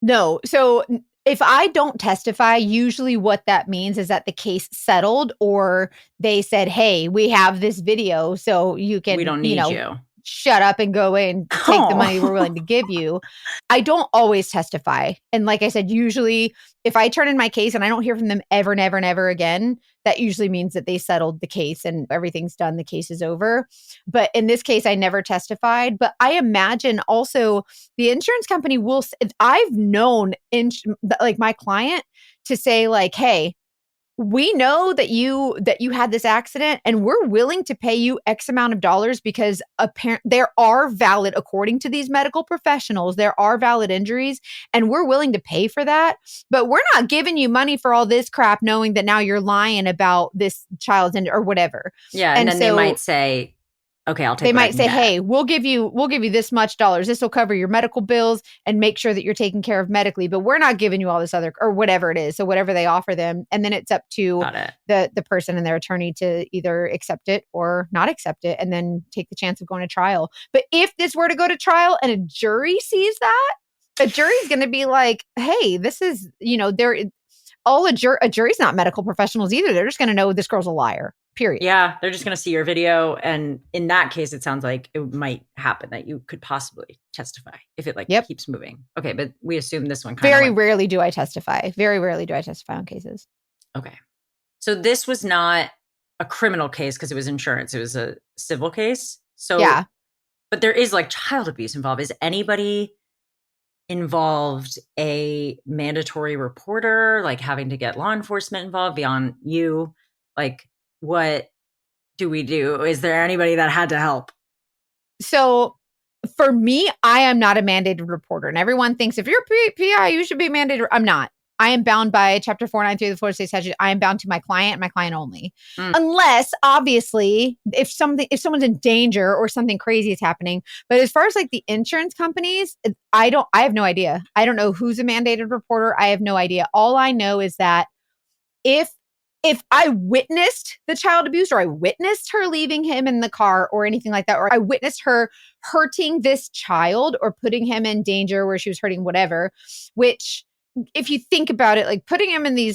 S2: No. So if I don't testify, usually what that means is that the case settled, or they said, hey, we have this video, so you can,
S1: we don't need you.
S2: Shut up and go away and take the money we're willing to give you. I don't always testify. And like I said, usually if I turn in my case and I don't hear from them ever, never, never again, that usually means that they settled the case and everything's done. The case is over. But in this case, I never testified. But I imagine also the insurance company I've known like my client to say like, hey, we know that you had this accident and we're willing to pay you X amount of dollars because apparently there are valid, according to these medical professionals, there are valid injuries and we're willing to pay for that. But we're not giving you money for all this crap knowing that now you're lying about this child's or whatever.
S1: Yeah. And then they might say, okay, I'll take.
S2: They might say, "Hey, we'll give you this much dollars. This will cover your medical bills and make sure that you're taken care of medically. But we're not giving you all this other or whatever it is. So whatever they offer them, and then it's up to the person and their attorney to either accept it or not accept it, and then take the chance of going to trial. But if this were to go to trial and a jury sees that, a jury's going to be like, "Hey, this is a jury's not medical professionals either. They're just going to know this girl's a liar." Period.
S1: Yeah, they're just going to see your video. And in that case, it sounds like it might happen that you could possibly testify if it keeps moving. Okay, but we assume this one
S2: Very rarely do I testify. Very rarely do I testify on cases.
S1: Okay. So this was not a criminal case because it was insurance. It was a civil case. So yeah. But there is like child abuse involved. Is anybody involved a mandatory reporter, like having to get law enforcement involved beyond you? Like, what do we do? Is there anybody that had to help?
S2: So for me, I am not a mandated reporter. And everyone thinks if you're a PI, you should be mandated. I'm not. I am bound by Chapter 493 of the Florida State Statute. I am bound to my client only. Unless, obviously, if someone's in danger or something crazy is happening. But as far as like the insurance companies, I have no idea. I don't know who's a mandated reporter. I have no idea. All I know is that if I witnessed the child abuse or I witnessed her leaving him in the car or anything like that, or I witnessed her hurting this child or putting him in danger where she was hurting whatever, which if you think about it, like putting him in the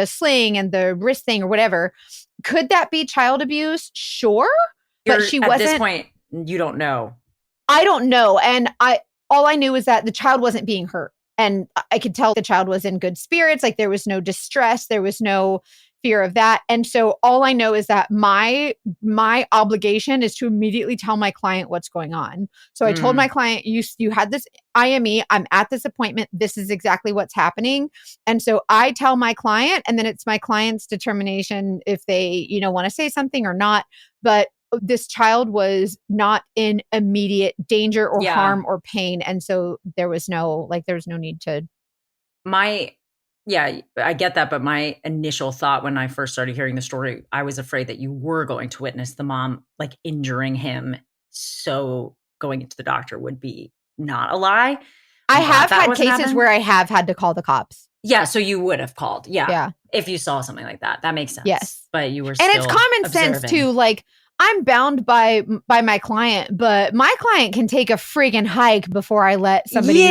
S2: sling and the wrist thing or whatever, could that be child abuse? Sure. But she wasn't.
S1: At this point, you don't know.
S2: I don't know. And all I knew is that the child wasn't being hurt. And I could tell the child was in good spirits. Like there was no distress. There was no fear of that. And so all I know is that my obligation is to immediately tell my client what's going on. So I told my client, you had this IME. I'm at this appointment. This is exactly what's happening. And so I tell my client, and then it's my client's determination if they, want to say something or not. But this child was not in immediate danger or harm or pain. And so there was no need to.
S1: I get that. But my initial thought when I first started hearing the story, I was afraid that you were going to witness the mom like injuring him. So going into the doctor would be not a lie.
S2: I have had cases where I have had to call the cops.
S1: Yeah. So you would have called. Yeah. If you saw something like that, that makes sense.
S2: Yes.
S1: But you were still
S2: and it's common sense too. Like, I'm bound by my client, but my client can take a freaking hike before I let somebody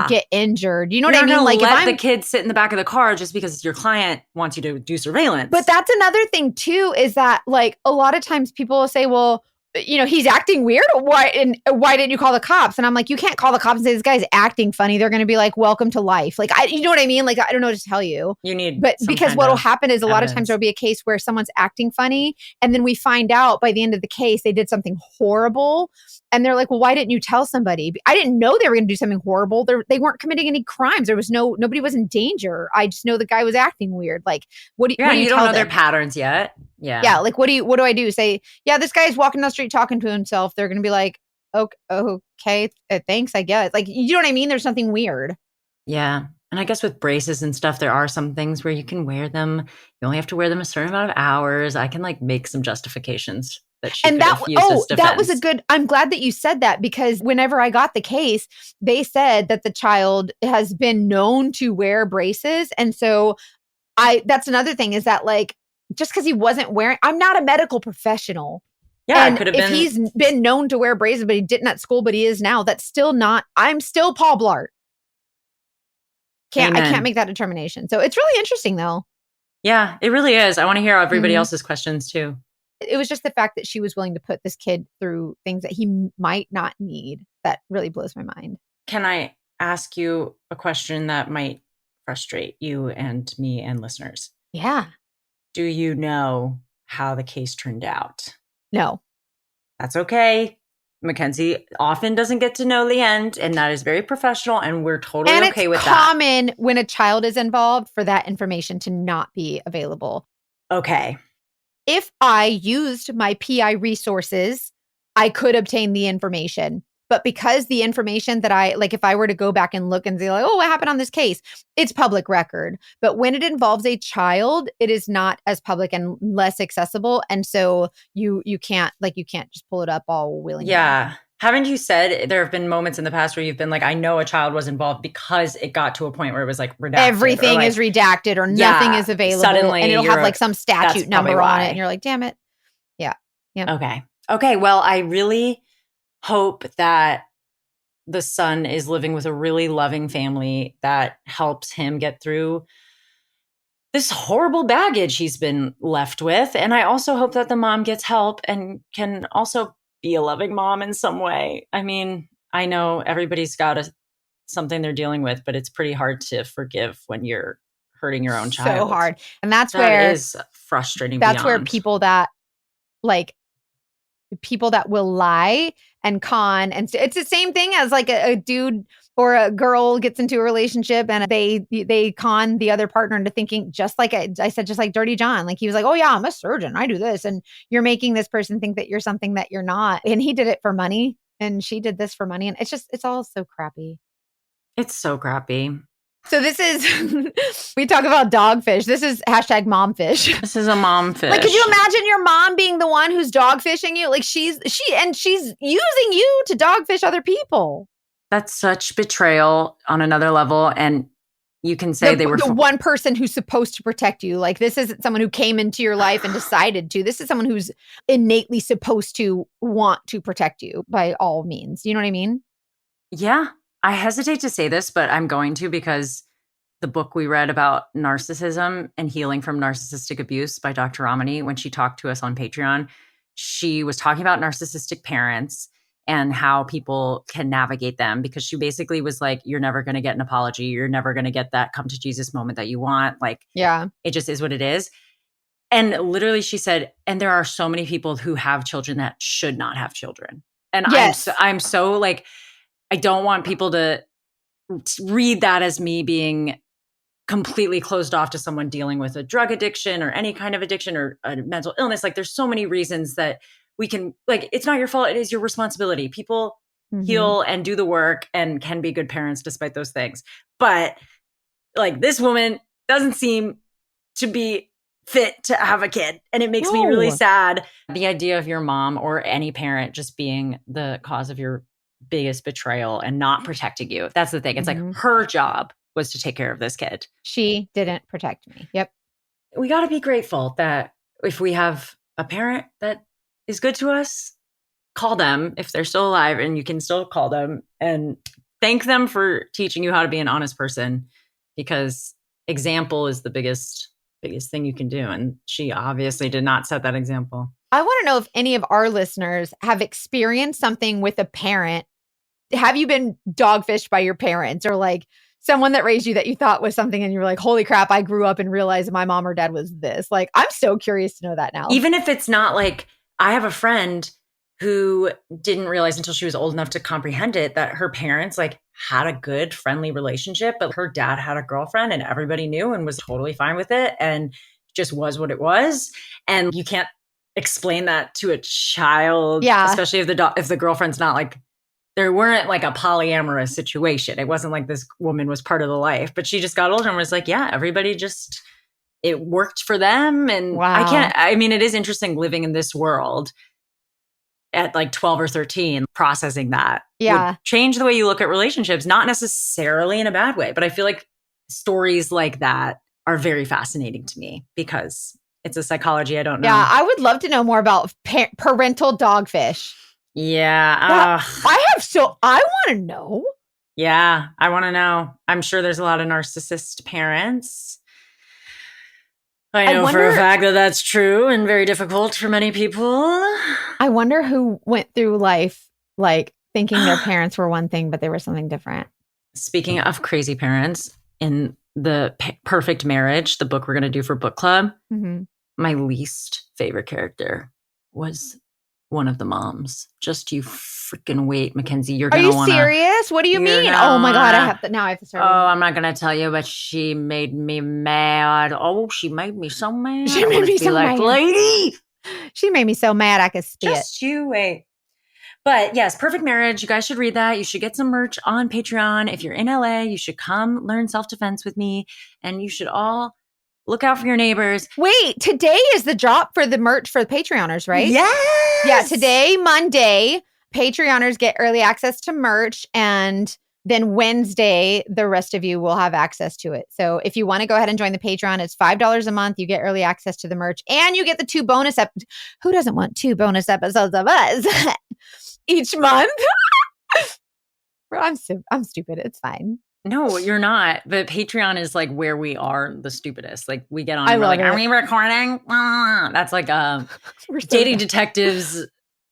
S2: get injured. You know what I mean?
S1: Like, let the kid sit in the back of the car just because your client wants you to do surveillance.
S2: But that's another thing too, is that like a lot of times people will say, well, he's acting weird. Why didn't you call the cops? And I'm like, you can't call the cops and say this guy's acting funny. They're going to be like, welcome to life. Like, you know what I mean? Like, I don't know what to tell you.
S1: You need,
S2: but because what will happen is a lot of times there'll be a case where someone's acting funny, and then we find out by the end of the case they did something horrible, and they're like, well, why didn't you tell somebody? I didn't know they were going to do something horrible. They weren't committing any crimes. There was nobody was in danger. I just know the guy was acting weird. Like, what do you?
S1: You don't know their patterns yet.
S2: Yeah. Like, what do I do? Say, yeah, this guy's walking down the street talking to himself. They're going to be like, okay, thanks, I guess. Like, you know what I mean? There's something weird.
S1: Yeah. And I guess with braces and stuff, there are some things where you can wear them. You only have to wear them a certain amount of hours. I can like make some justifications that she
S2: that was a good, I'm glad that you said that, because whenever I got the case, they said that the child has been known to wear braces. And so that's another thing, is that like, just because he wasn't wearing, I'm not a medical professional.
S1: Yeah,
S2: and if he's been known to wear braces, but he didn't at school, but he is now, that's still not, I'm still Paul Blart. I can't make that determination. So it's really interesting though.
S1: Yeah, it really is. I want to hear everybody else's questions too.
S2: It was just the fact that she was willing to put this kid through things that he might not need. That really blows my mind.
S1: Can I ask you a question that might frustrate you and me and listeners?
S2: Yeah.
S1: Do you know how the case turned out?
S2: No.
S1: That's okay. Mackenzie often doesn't get to know the end, and that is very professional, and we're totally
S2: And
S1: okay with
S2: it's
S1: that.
S2: common when a child is involved for that information to not be available.
S1: Okay.
S2: If I used my PI resources, I could obtain the information. But because the information that if I were to go back and look and say, like, oh, what happened on this case? It's public record. But when it involves a child, it is not as public and less accessible. And so you can't just pull it up all willy-nilly.
S1: Yeah. Haven't you said there have been moments in the past where you've been like, I know a child was involved because it got to a point where it was like redacted.
S2: Everything is redacted or nothing is available.
S1: Suddenly
S2: and it'll have like some statute number on it. And you're like, damn it. Yeah.
S1: Okay. Okay. Well, I really hope that the son is living with a really loving family that helps him get through this horrible baggage he's been left with. And I also hope that the mom gets help and can also be a loving mom in some way. I mean, I know everybody's got something they're dealing with, but it's pretty hard to forgive when you're hurting your own child.
S2: So hard. And that is
S1: frustrating.
S2: That's where people that will lie and con, and it's the same thing as like a dude or a girl gets into a relationship and they con the other partner into thinking, just like I said, just like Dirty John, like he was like, oh yeah, I'm a surgeon, I do this, and you're making this person think that you're something that you're not, and he did it for money and she did this for money, and it's all so crappy.
S1: It's so crappy.
S2: So this is, we talk about dogfish. This is #momfish.
S1: This is a momfish.
S2: Like, could you imagine your mom being the one who's dogfishing you? Like she's using you to dogfish other people.
S1: That's such betrayal on another level. And you can say they were
S2: the one person who's supposed to protect you. Like, this isn't someone who came into your life and decided to. This is someone who's innately supposed to want to protect you by all means. You know what I mean?
S1: Yeah. I hesitate to say this, but I'm going to, because the book we read about narcissism and healing from narcissistic abuse by Dr. Ramani, when she talked to us on Patreon, she was talking about narcissistic parents and how people can navigate them, because she basically was like, you're never going to get an apology. You're never going to get that come to Jesus moment that you want. Like, yeah, it just is what it is. And literally she said, and there are so many people who have children that should not have children. And yes. I'm so like, I don't want people to read that as me being completely closed off to someone dealing with a drug addiction or any kind of addiction or a mental illness. Like, there's so many reasons that we can, like, it's not your fault. It is your responsibility. People heal and do the work and can be good parents despite those things. But like, this woman doesn't seem to be fit to have a kid. And it makes me really sad. The idea of your mom or any parent just being the cause of your biggest betrayal and not protecting you. That's the thing. It's like her job was to take care of this kid.
S2: She didn't protect me. Yep.
S1: We got to be grateful that if we have a parent that is good to us, call them if they're still alive, and you can still call them and thank them for teaching you how to be an honest person, because example is the biggest thing you can do. And she obviously did not set that example.
S2: I want to know if any of our listeners have experienced something with a parent. Have you been dogfished by your parents, or like someone that raised you that you thought was something and you were like, holy crap, I grew up and realized my mom or dad was this? Like, I'm so curious to know that now.
S1: Even if it's not like, I have a friend who didn't realize until she was old enough to comprehend it that her parents like had a good friendly relationship, but her dad had a girlfriend and everybody knew and was totally fine with it and just was what it was. And you can't explain that to a child, especially if the girlfriend's not like, there weren't like a polyamorous situation. It wasn't like this woman was part of the life, but she just got older and was like, yeah, everybody just, it worked for them. And I mean, it is interesting living in this world at like 12 or 13, processing that would change the way you look at relationships, not necessarily in a bad way, but I feel like stories like that are very fascinating to me because it's a psychology I don't know.
S2: Yeah, I would love to know more about parental dogfish.
S1: Yeah.
S2: I want to know.
S1: Yeah, I want to know. I'm sure there's a lot of narcissist parents. I know for a fact that that's true and very difficult for many people.
S2: I wonder who went through life like thinking their parents were one thing, but they were something different.
S1: Speaking of crazy parents, in the Perfect Marriage, the book we're going to do for book club, my least favorite character was one of the moms. Just, you freaking wait, Mackenzie. You're
S2: Are
S1: going
S2: you
S1: to want to.
S2: serious? What do you mean? Oh my God. Now I have to start.
S1: Oh, I'm not going to tell you, but she made me mad. Oh, she made me so mad.
S2: She made me so mad.
S1: Lady.
S2: She made me so mad I could spit.
S1: Just you wait. But yes, Perfect Marriage. You guys should read that. You should get some merch on Patreon. If you're in LA, you should come learn self-defense with me. And you should all look out for your neighbors.
S2: Wait, today is the drop for the merch for the Patreoners, right?
S1: Yes.
S2: Yeah, today, Monday, Patreoners get early access to merch. And then Wednesday, the rest of you will have access to it. So if you want to go ahead and join the Patreon, it's $5 a month. You get early access to the merch and you get the 2 bonus episodes. Who doesn't want 2 bonus episodes of us each month? I'm stupid. It's fine.
S1: No, you're not. But Patreon is like where we are the stupidest. Like we get on
S2: I
S1: and we're
S2: love
S1: like, are
S2: it.
S1: we recording? That's like
S2: We're so
S1: Dating
S2: bad.
S1: Detectives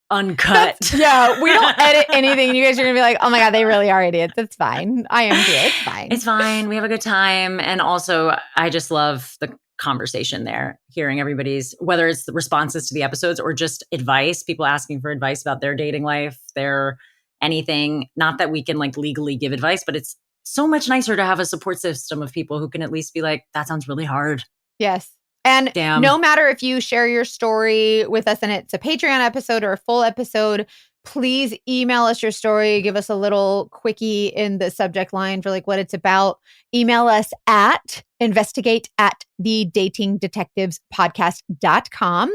S1: uncut.
S2: Yeah, we don't edit anything. You guys are going to be like, oh my God, they really are idiots. It's fine. I am too. It's fine.
S1: It's fine. We have a good time. And also, I just love the conversation there, hearing everybody's, whether it's the responses to the episodes or just advice, people asking for advice about their dating life, their anything. Not that we can like legally give advice, but it's so much nicer to have a support system of people who can at least be like, that sounds really hard.
S2: Yes. And
S1: Damn.
S2: No matter if you share your story with us and it's a Patreon episode or a full episode, please email us your story. Give us a little quickie in the subject line for like what it's about. Email us at investigate@thedatingdetectivespodcast.com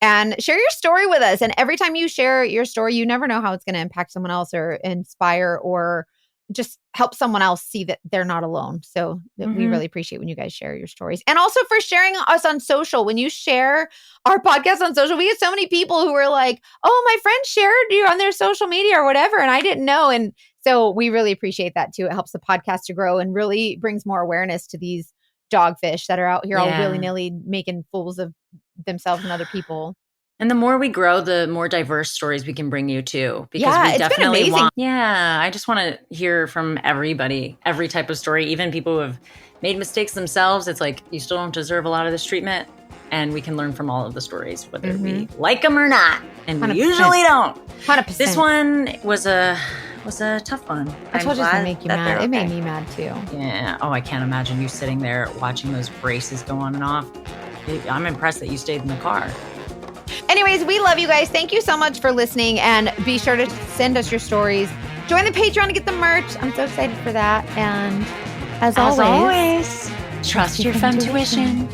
S2: and share your story with us. And every time you share your story, you never know how it's going to impact someone else or inspire or just help someone else see that they're not alone. So we really appreciate when you guys share your stories. And also for sharing us on social. When you share our podcast on social, we get so many people who are like, oh, my friend shared you on their social media or whatever, and I didn't know. And so we really appreciate that too. It helps the podcast to grow and really brings more awareness to these dogfish that are out here all willy-nilly making fools of themselves and other people.
S1: And the more we grow, the more diverse stories we can bring you too. Because we
S2: it's
S1: definitely
S2: been amazing.
S1: I just want to hear from everybody, every type of story, even people who have made mistakes themselves. It's like, you still don't deserve a lot of this treatment. And we can learn from all of the stories, whether we like them or not. And
S2: 100%.
S1: we usually don't.
S2: 100%.
S1: This one was a tough one.
S2: I told you it's going to make you mad. It made me mad too.
S1: Yeah. Oh, I can't imagine you sitting there watching those braces go on and off. I'm impressed that you stayed in the car.
S2: Anyways, we love you guys. Thank you so much for listening. And be sure to send us your stories. Join the Patreon to get the merch. I'm so excited for that. And as always,
S1: trust your femme tuition.